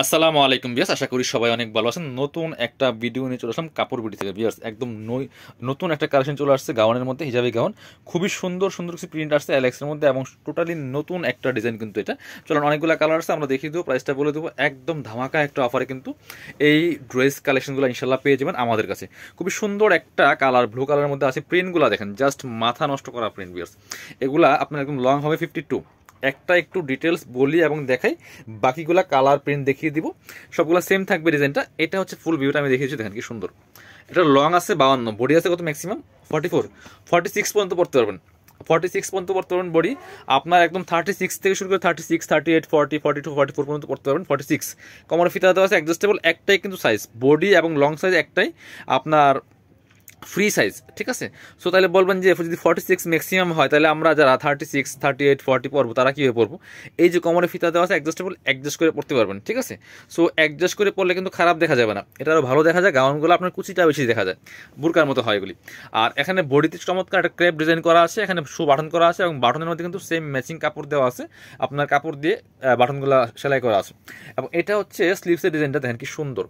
আসসালামু আলাইকুম বিয়াস, আশা করি সবাই অনেক ভালো আছেন। নতুন একটা ভিডিও নিয়ে চলে আসলাম কাপড় বিডি থেকে বিয়াস। একদম নতুন একটা কালেকশন চলে আসছে গাউনের মধ্যে, হিজাবি গাউন। খুবই সুন্দর সুন্দর কিছু প্রিন্ট আসছে অ্যালেক্সের মধ্যে এবং টোটালি নতুন একটা ডিজাইন কিন্তু এটা। চলুন, অনেকগুলো কালার আছে, আমরা দেখিয়ে দেবো, প্রাইসটা বলে দেবো। একদম ধামাকা একটা অফারে কিন্তু এই ড্রেস কালেকশনগুলো ইনশাল্লাহ পেয়ে যাবেন আমাদের কাছে। খুবই সুন্দর একটা কালার, ব্লু কালারের মধ্যে আছে। প্রিন্টগুলো দেখেন, জাস্ট মাথা নষ্ট করা প্রিন্ট বিয়াস। এগুলা আপনার একদম লং হবে 52। একটা একটু ডিটেলস বলি এবং দেখাই, বাকিগুলা কালার প্রিন্ট দেখিয়ে দিব। সবগুলো সেম থাকবে ডিজাইনটা। এটা হচ্ছে ফুল ভিউটা আমি দেখিয়েছি, দেখেন কি সুন্দর। এটা লং আছে 52, বডি আছে কত ম্যাক্সিমাম 44, 46 পর্যন্ত পড়তে পারবেন। 46 পর্যন্ত পড়তে পারবেন বডি। আপনার একদম 36 থেকে শুরু করে 36, 38, 40, 42, 44 পর্যন্ত পড়তে পারবেন। 46 কোমরে ফিতা দেওয়া আছে, অ্যাডজাস্টেবল। একটাই কিন্তু সাইজ, বডি এবং লং সাইজ একটাই আপনার ফ্রি সাইজ, ঠিক আছে। সো তাহলে বলবেন যে যদি 46 ম্যাক্সিমাম হয়, তাহলে আমরা যারা 36, 38, 40 পড়বো তারা কীভাবে পড়বো? এই যে কোমরে ফিতা দেওয়া আছে অ্যাডজাস্টেবল, অ্যাডজাস্ট করে পড়তে পারবেন, ঠিক আছে। সো অ্যাডজাস্ট করে পড়লে কিন্তু খারাপ দেখা যাবে না, এটা আরও ভালো দেখা যায়। গাউনগুলো আপনার কুচিটা বেশি দেখা যায়, বুরকার মতো হয় এগুলি। আর এখানে বডিতে চমৎকার একটা ক্রেপ ডিজাইন করা আছে, এখানে শু বাটন করা আছে এবং বাটনের মধ্যে কিন্তু সেম ম্যাচিং কাপড় দেওয়া আছে। আপনার কাপড় দিয়ে বাটনগুলো সেলাই করা আছে। এবং এটা হচ্ছে স্লিভসের ডিজাইনটা, দেখেন কি সুন্দর।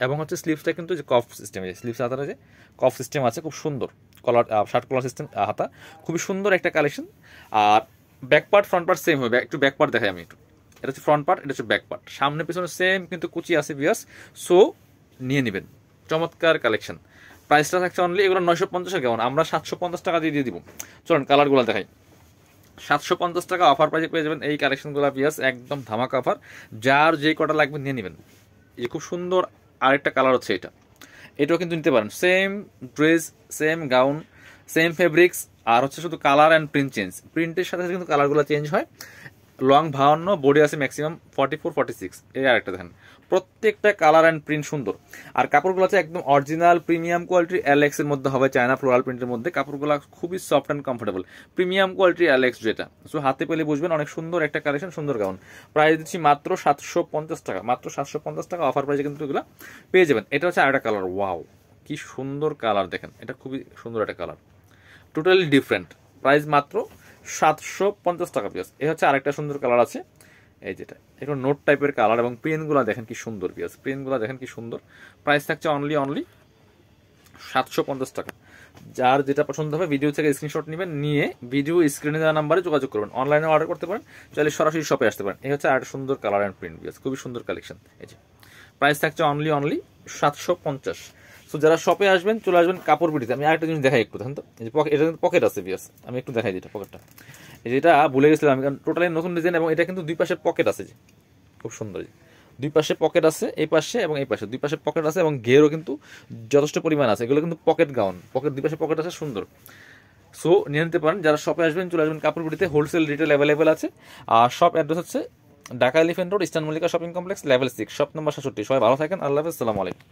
এবং হচ্ছে স্লিভসটা কিন্তু যে কফ সিস্টেম, স্লিভস হাতাটা যে কফ সিস্টেম আছে, খুব সুন্দর। কলার শার্ট কলার সিস্টেম হাতা, খুবই সুন্দর একটা কালেকশন। আর back part front part same হবে। একটু ব্যাক পার্ট দেখাই আমি একটু। এটা হচ্ছে ফ্রন্ট পার্ট, এটা হচ্ছে ব্যাক পার্ট। সামনে পিছনে সেম কিন্তু কুচি আছে বিয়াস। সো নিয়ে নেবেন, চমৎকার কালেকশন। প্রাইসটা থাকছে অনলি, এগুলো 950 গাউন আমরা 750 টাকা দিয়ে দিব। চলুন কালারগুলো দেখাই। 750 টাকা অফার প্রাইসে পেয়ে যাবেন এই কালেকশনগুলো বিয়াস, একদম ধামাকা অফার। যার যে কটা লাগবে নিয়ে নেবেন। এই খুব সুন্দর আরেকটা কালার হচ্ছে এটা, এটাও কিন্তু নিতে পারেন। Same dress, same gown, same fabrics, আর হচ্ছে শুধু কালার অ্যান্ড প্রিন্ট চেঞ্জ। প্রিন্টের সাথে সাথে কিন্তু কালারগুলো চেঞ্জ হয়। লং 52, বডি আছে ম্যাক্সিমাম 44, 46। এই আরেকটা দেখেন, প্রত্যেকটা কালার অ্যান্ড প্রিন্ট সুন্দর। আর কাপড়গুলো আছে একদম অরিজিনাল প্রিমিয়াম কোয়ালিটির অ্যালেক্স এর মধ্যে হবে, চায়না ফ্লোরাল প্রিন্টের মধ্যে। কাপড়গুলো খুবই সফট অ্যান্ড কমফোর্টেবল, প্রিমিয়াম কোয়ালিটির অ্যালেক্স যেটা। সো হাতে পেলে বুঝবেন, অনেক সুন্দর একটা কালেকশন, সুন্দর গাউন। প্রাইস দিচ্ছি মাত্র 750 টাকা, মাত্র 750 টাকা অফার প্রাইসে কিন্তু এগুলো পেয়ে যাবেন। এটা হচ্ছে আরেকটা কালার, ওয়াও কি সুন্দর কালার, দেখেন এটা খুবই সুন্দর একটা কালার, টোটালি ডিফারেন্ট। প্রাইস মাত্র 750 টাকা পিস। এ হচ্ছে আরেকটা সুন্দর কালার আছে, এই যেটা একটু নোট টাইপের কালার এবং প্রিন্টগুলো দেখেন কি সুন্দর পিস, প্রিন্টগুলো দেখেন কি সুন্দর। প্রাইস থাকছে অনলি 750 টাকা। যার যেটা পছন্দ হবে ভিডিও থেকে স্ক্রিনশট নেবেন, নিয়ে ভিডিও স্ক্রিনে দেওয়া নাম্বারে যোগাযোগ করবেন। অনলাইনে অর্ডার করতে পারেন, চাইলে সরাসরি শপে আসতে পারেন। এই হচ্ছে আরেকটা সুন্দর কালার অ্যান্ড প্রিন্ট পিস, খুবই সুন্দর কালেকশন। এই যে প্রাইস থাকছে অনলি 750। সো যারা শপে আসবেন চলে আসবেন কাপড় বিডিতে। আমি আরেকটা জিনিস দেখাই একটু, দেখেন তো, এই যে এটা কিন্তু পকেট আছে বিয়াস, আমি একটু দেখাই দিই এটা পকেটটা। এই যেটা ভুলে গেছিলাম আমি, কারণ টোটালি নতুন ডিজাইন এবং এটা কিন্তু দুই পাশে পকেট আছে, যে খুব সুন্দর। দুই পাশে পকেট আছে, এই পাশে এবং এই পাশে দুই পাশে পকেট আছে এবং ঘেরও কিন্তু যথেষ্ট পরিমাণ আছে। এগুলো কিন্তু পকেট গাউন, পকেট দুই পাশে পকেট আছে, সুন্দর। সো নিয়ে নিতে পারেন। যারা শপে আসবেন চলে আসবেন কাপড় বিডিতে, হোলসেল রিটেল অ্যাভেলেবেল আছে। আর শপ অ্যাড্রেস হচ্ছে Dhaka elephant road, eastern Mallika shopping complex, level 6, shop number 67। সবাই ভালো থাকেন, আল্লাহ হাফেজ, আসসালামু আলাইকুম।